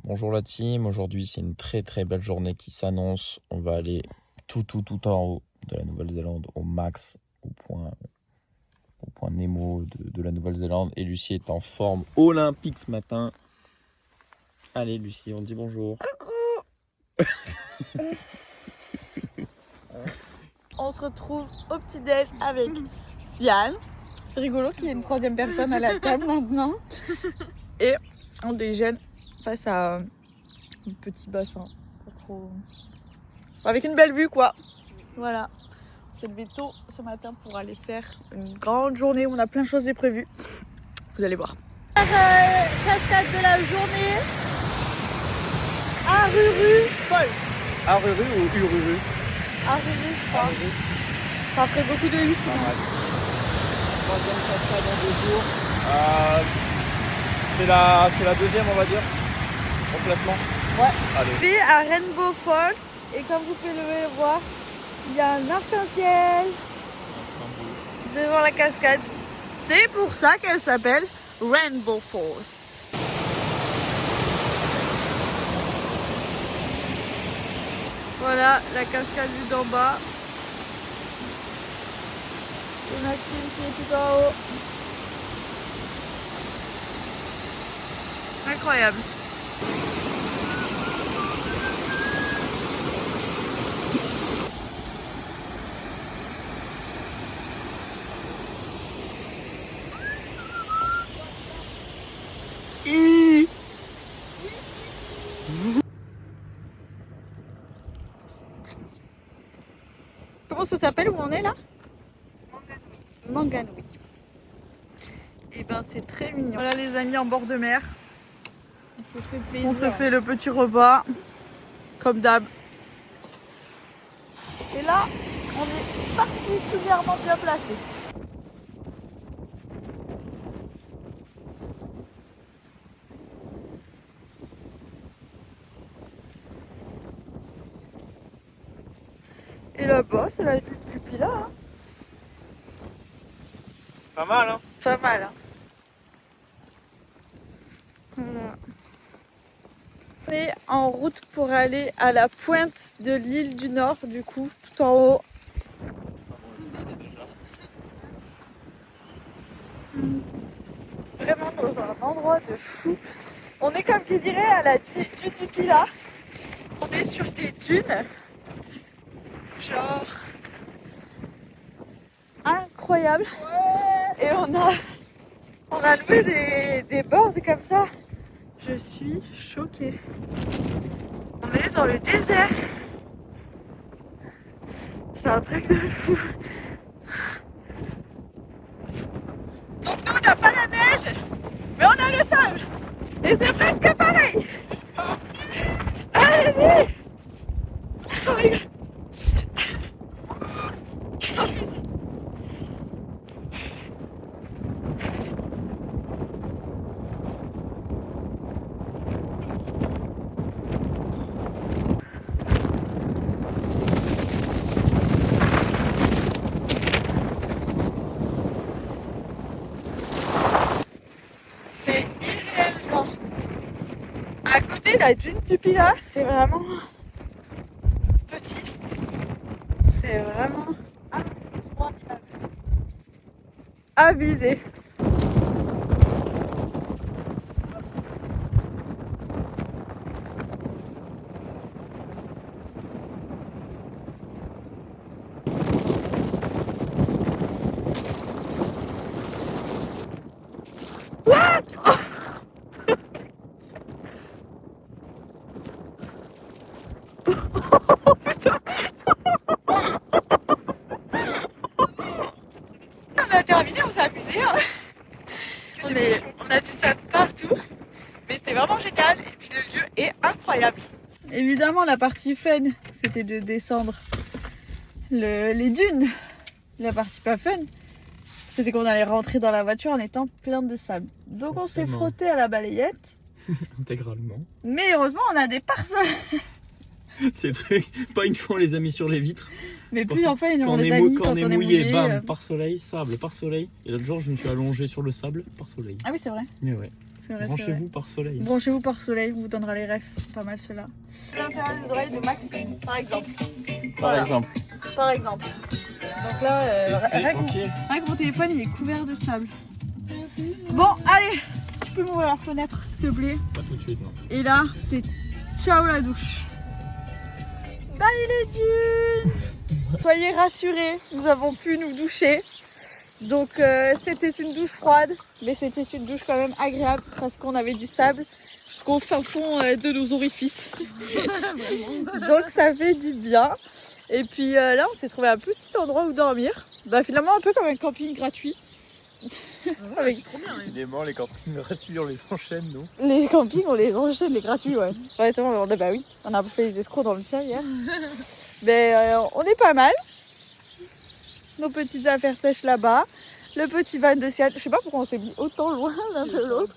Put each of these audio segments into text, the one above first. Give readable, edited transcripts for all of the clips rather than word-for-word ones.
Bonjour la team, aujourd'hui c'est une très belle journée qui s'annonce. On va aller tout en haut de la Nouvelle-Zélande, au max, au point Nemo de la Nouvelle-Zélande. Et Lucie est en forme olympique ce matin. Allez Lucie, on dit bonjour. On se retrouve au petit-déj avec Sian. C'est rigolo qu'il y ait une troisième personne à la table maintenant. Et on déjeune face à un petit bassin. Pas trop... Avec une belle vue quoi. Voilà. On s'est levé tôt ce matin pour aller faire une grande journée où on a plein de choses de prévues. Vous allez voir. Cascade de la journée. Aruru Falls. Aruru ou Ururu? Aruru, je crois. Ça ferait beaucoup de luce. Troisième cascade en 2 jours. C'est la deuxième on va dire, au classement. Ouais. Allez. Puis à Rainbow Falls, et comme vous pouvez le voir, il y a un arc-en-ciel devant la cascade. C'est pour ça qu'elle s'appelle Rainbow Falls. Voilà la cascade vue d'en bas. Et Maxime qui est tout en haut. Incroyable. Comment ça s'appelle où on est là? Manganui. Et ben c'est très mignon. Voilà les amis en bord de mer. On se fait plaisir. On se fait le petit repas comme d'hab. Et là on est particulièrement bien placé. Et là-bas c'est la pupilla. Hein. Pas mal hein. Pas mal. Hein. Voilà. On est en route pour aller à la pointe de l'île du Nord, du coup, tout en haut. Vraiment dans un endroit de fou. On est comme qui dirait à la dune du Pilat. On est sur des dunes. Genre incroyable. Ouais. Et on a loué des boards comme ça. Je suis choquée. On est dans le désert. C'est un truc de fou. Donc nous on n'a pas la neige, mais on a le sable. Et c'est presque pareil. Allez-y. Oh my God. C'est irréel, genre. À côté, la dune du Pilat, c'est vraiment petit. C'est vraiment abusé. What? Oh putain. On a terminé, on s'est amusé. Hein. On a du sable partout. Mais c'était vraiment génial. Et puis le lieu est incroyable. Évidemment, la partie fun, c'était de descendre les dunes. La partie pas fun, c'était qu'on allait rentrer dans la voiture en étant plein de sable. Donc on s'est frotté à la balayette. Intégralement. Mais heureusement, on a des pare-sols. Ces trucs, pas une fois on les a mis sur les vitres. Mais plusieurs fois, on Quand les a mis quand quand on est on est mouillé, mouillé. bam, par soleil, sable, par soleil. Et l'autre jour, je me suis allongé sur le sable, par soleil. Ah oui, c'est vrai. Mais ouais, C'est vrai, c'est vrai. branchez-vous par soleil. Branchez-vous par soleil, vous donnera les rêves, c'est pas mal ceux-là. L'intérieur des oreilles de Maxime, par exemple. Par Voilà. exemple. Par exemple. Donc là, Et c'est rien que ok. rien que mon téléphone, il est couvert de sable. Bon, allez, tu peux m'ouvrir la fenêtre, s'il te plaît. Pas tout de suite, non. Et là, c'est ciao la douche. Bye les dunes. Soyez rassurés, nous avons pu nous doucher. Donc c'était une douche froide, mais c'était une douche quand même agréable parce qu'on avait du sable jusqu'au fin fond de nos orifices. Donc ça fait du bien. Et puis là, on s'est trouvé un petit endroit où dormir. Bah finalement un peu comme un camping gratuit. Avec Décidément, les campings gratuits, on les enchaîne, nous. les campings, on les enchaîne, les gratuits, ouais. Ouais, c'est bon, bah oui, on a fait les escrocs dans le tien hier. Mais on est pas mal. Nos petites affaires sèches là-bas. Le petit van de Sian. Je sais pas pourquoi on s'est mis autant loin l'un de l'autre.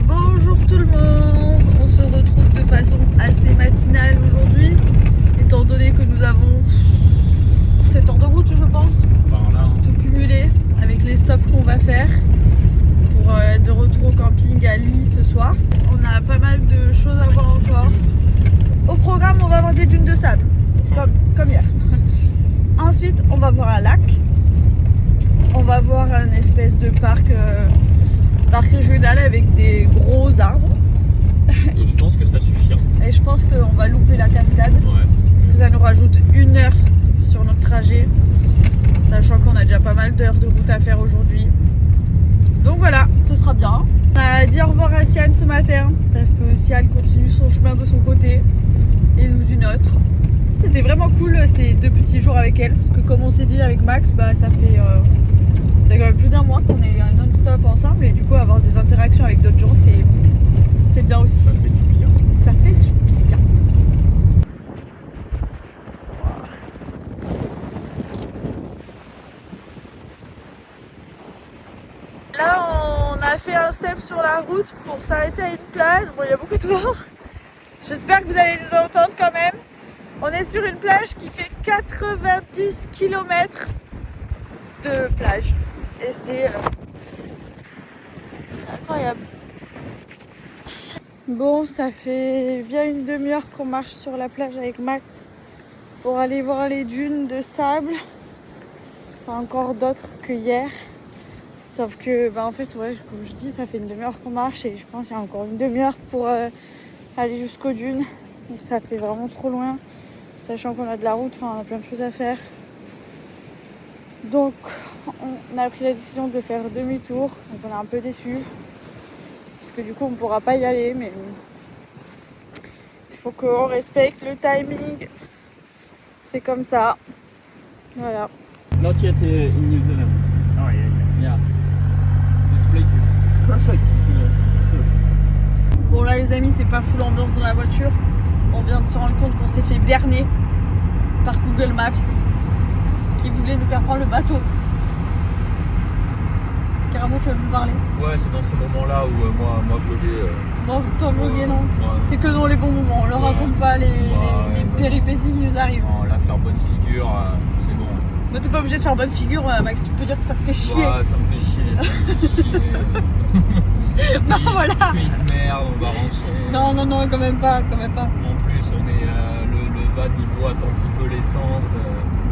Bonjour tout le monde. On se retrouve de façon assez matinale aujourd'hui. Étant donné que nous avons 7 heures de route, je pense. Par là, hein. Tout cumulé avec les stops qu'on va faire pour être de retour au camping à Lille ce soir. On a pas mal de choses à voir encore. Au programme, on va voir des dunes de sable, comme hier. Ensuite, on va voir un lac. On va voir un espèce de parc régional avec des gros arbres. Et je pense que ça suffit. Hein. Et je pense qu'on va louper la cascade. Ouais. Parce que ça nous rajoute 1 heure sur notre trajet. Sachant qu'on a déjà pas mal d'heures de route à faire aujourd'hui. Donc voilà, ce sera bien. On a dit au revoir à Sian ce matin. Parce que Sian continue son chemin de son côté. Et nous du nôtre. C'était vraiment cool ces 2 petits jours avec elle. Parce que comme on s'est dit avec Max, bah, ça fait quand même plus d'1 mois qu'on est non-stop ensemble. Et du coup avoir des interactions avec d'autres gens, c'est bien aussi. Ça fait du bien. Ça fait du bien. Là, on a fait un step sur la route pour s'arrêter à une plage. Bon, il y a beaucoup de vent. J'espère que vous allez nous entendre quand même. On est sur une plage qui fait 90 km de plage. Et c'est incroyable. Bon, ça fait bien une demi-heure qu'on marche sur la plage avec Max pour aller voir les dunes de sable. Enfin, encore d'autres que hier. Sauf que, bah, en fait, ouais, comme je dis, ça fait une demi-heure qu'on marche et je pense qu'il y a encore une demi-heure pour aller jusqu'aux dunes. Donc ça fait vraiment trop loin. Sachant qu'on a de la route, enfin, on a plein de choses à faire. Donc, on a pris la décision de faire demi-tour. Donc on est un peu déçus. Parce que du coup on ne pourra pas y aller, mais il faut qu'on respecte le timing. C'est comme ça. Voilà. Not yet in New Zealand. Oh yeah, yeah. This place is perfect to surf. Bon là les amis, c'est pas full ambiance dans la voiture. On vient de se rendre compte qu'on s'est fait berner par Google Maps qui voulait nous faire prendre le bateau. Carrément, tu vas me parler. Ouais, c'est dans ce moment-là où moi vlogger. Non, toi vlogger non. Ouais. C'est que dans les bons moments, on leur Ouais. raconte pas les péripéties qui nous arrivent. Non, là, faire bonne figure, c'est bon. Mais t'es pas obligé de faire bonne figure, Max, tu peux dire que ça te fait chier. Ouais, ça me fait chier. Ça me fait chier. Non, voilà. Putain de merde, on va rentrer. Non, quand même pas. En plus, on est le van, il boit un petit peu l'essence.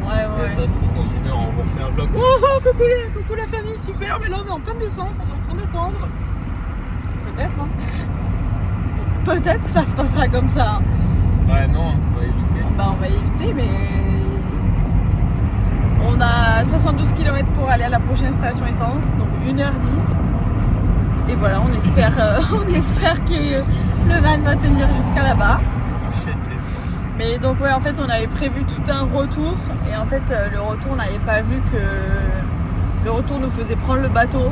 Ouais. Et ça se trouve, dans 1 heure, on refait un vlog. Oh, coucou la famille, super, mais là on est en pleine essence, on est en train d'attendre. Peut-être, hein. Peut-être que ça se passera comme ça. Ouais, non, on va éviter. Bah, on va éviter, mais. On a 72 km pour aller à la prochaine station essence, donc 1h10. Et voilà, on espère que le van va tenir jusqu'à là-bas. Mais donc ouais, en fait on avait prévu tout un retour et en fait le retour on n'avait pas vu que le retour nous faisait prendre le bateau,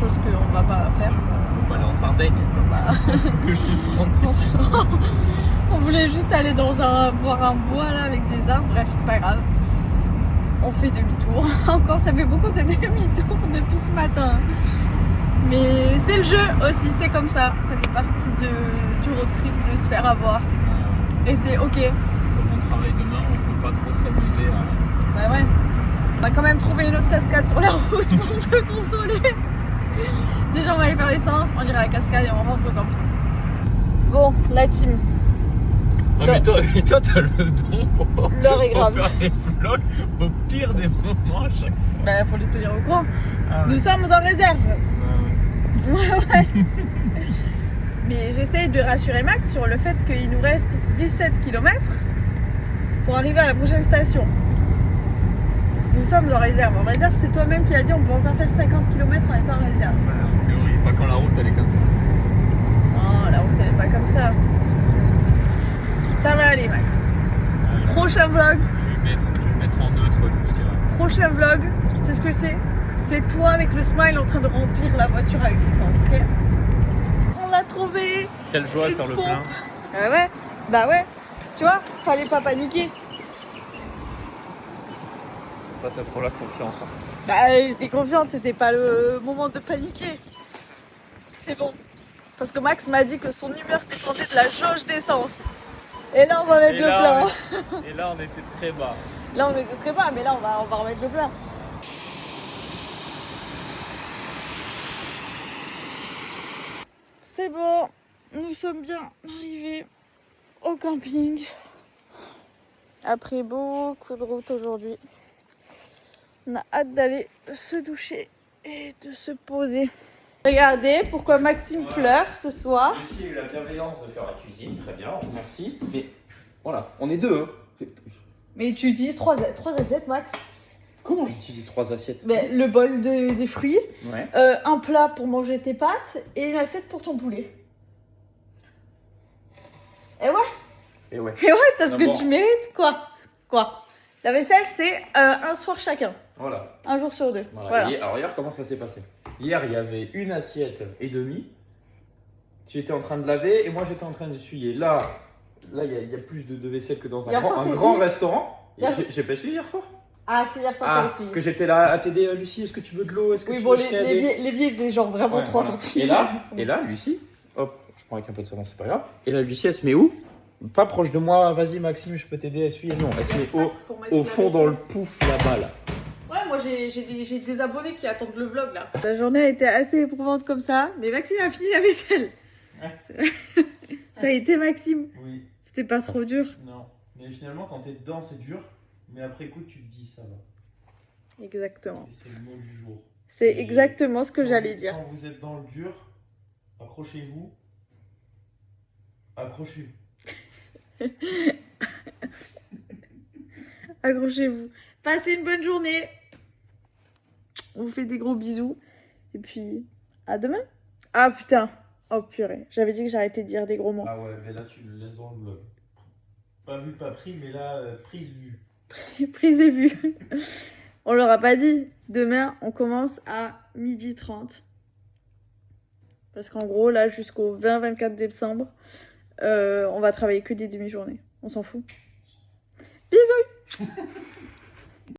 chose qu'on va pas faire. On va aller en Sardaigne. Juste rentrer. On voulait juste aller voir un bois là avec des arbres, bref c'est pas grave. On fait demi-tour. Encore ça fait beaucoup de demi-tour depuis ce matin. Mais c'est le jeu aussi, c'est comme ça. Ça fait partie du road trip de se faire avoir. Et c'est ok. Comme on travaille demain, on peut pas trop s'amuser à... Bah ouais. On a quand même trouvé une autre cascade sur la route pour se consoler. Déjà on va aller faire l'essence, on ira à la cascade et on rentre au camping. Bon, la team. Ah, mais toi t'as le don pour L'heure est grave. faire des vlogs au pire des moments à chaque fois. Bah faut les tenir au courant. Ah, Nous sommes en réserve. Ouais. Mais j'essaye de rassurer Max sur le fait qu'il nous reste 17 km pour arriver à la prochaine station. Nous sommes en réserve. En réserve, c'est toi-même qui as dit on peut encore faire 50 km en étant en réserve. En théorie, pas quand la route elle est comme ça. Non, la route elle est pas comme ça. Ça va aller, Max. Prochain vlog. Je vais me mettre en neutre jusqu'à... Prochain vlog, c'est ce que c'est. C'est toi avec le smile en train de remplir la voiture avec l'essence, ok? On l'a trouvé. Quelle joie de faire le plein. Ouais, bah ouais. Tu vois, fallait pas paniquer. Toi t'as trop la confiance. Hein. Bah j'étais confiante, c'était pas le moment de paniquer. C'est bon. Parce que Max m'a dit que son humeur dépendait de la jauge d'essence. Et là on va mettre le plein. Et là on était très bas. Là on était très bas, mais là on va remettre le plein. C'est bon, nous sommes bien arrivés au camping. Après beaucoup de route aujourd'hui. On a hâte d'aller se doucher et de se poser. Regardez pourquoi Maxime pleure ce soir. Lucie a eu la bienveillance de faire la cuisine, très bien, merci. Mais voilà, on est deux. Hein. Mais tu utilises trois assiettes, Max. Comment j'utilise 3 assiettes? Mais le bol des fruits, Ouais. un plat pour manger tes pâtes et une assiette pour ton poulet. Et ouais, Et ouais. t'as ce Ah que bon. tu mérites, quoi. La vaisselle, c'est un soir chacun, Voilà. un jour sur deux. Voilà. Alors hier, comment ça s'est passé? Hier, il y avait une assiette et demie. Tu étais en train de laver et moi j'étais en train d'essuyer. Là, il y a plus de vaisselle que dans Hier soir, un t'as grand essuyé restaurant. Hier- J'ai pas essuyé hier soir. Ah, c'est hier soir t'as essuyé. Que j'étais là à t'aider, Lucie. Est-ce que tu veux de l'eau? Est-ce que Oui, tu bon, veux les que je t'aide? vieilles faisaient genre vraiment Ouais, 3 voilà. cm. Et là, Lucie, hop, je prends avec un peu de savon, c'est pas grave. Et là, Lucie, elle se met où? Pas proche de moi, vas-y Maxime, je peux t'aider à essuyer. Non, elle se met au fond dans le pouf là-bas là. Ouais, moi j'ai des abonnés qui attendent le vlog là. La journée a été assez éprouvante comme ça, mais Maxime a fini la vaisselle. Ouais. Ça a été Maxime. Oui, C'était pas trop dur. non. Mais finalement, quand t'es dedans, c'est dur. Mais après coup, tu te dis ça va. Exactement. Et c'est le mot du jour. C'est Et exactement ce que quand j'allais vous- dire. Quand vous êtes dans le dur, accrochez-vous. Accrochez-vous. Accrochez-vous. Passez une bonne journée. On vous fait des gros bisous. Et puis, à demain. Ah putain. Oh purée. J'avais dit que j'arrêtais de dire des gros mots. Ah ouais, mais là, tu le laisses dans le vlog. Pas vu, pas pris, mais là, prise vue. Prise et vue. On leur a pas dit. Demain, on commence à 12h30. Parce qu'en gros, là, jusqu'au 20-24 décembre, on va travailler que des demi-journées. On s'en fout. Bisous.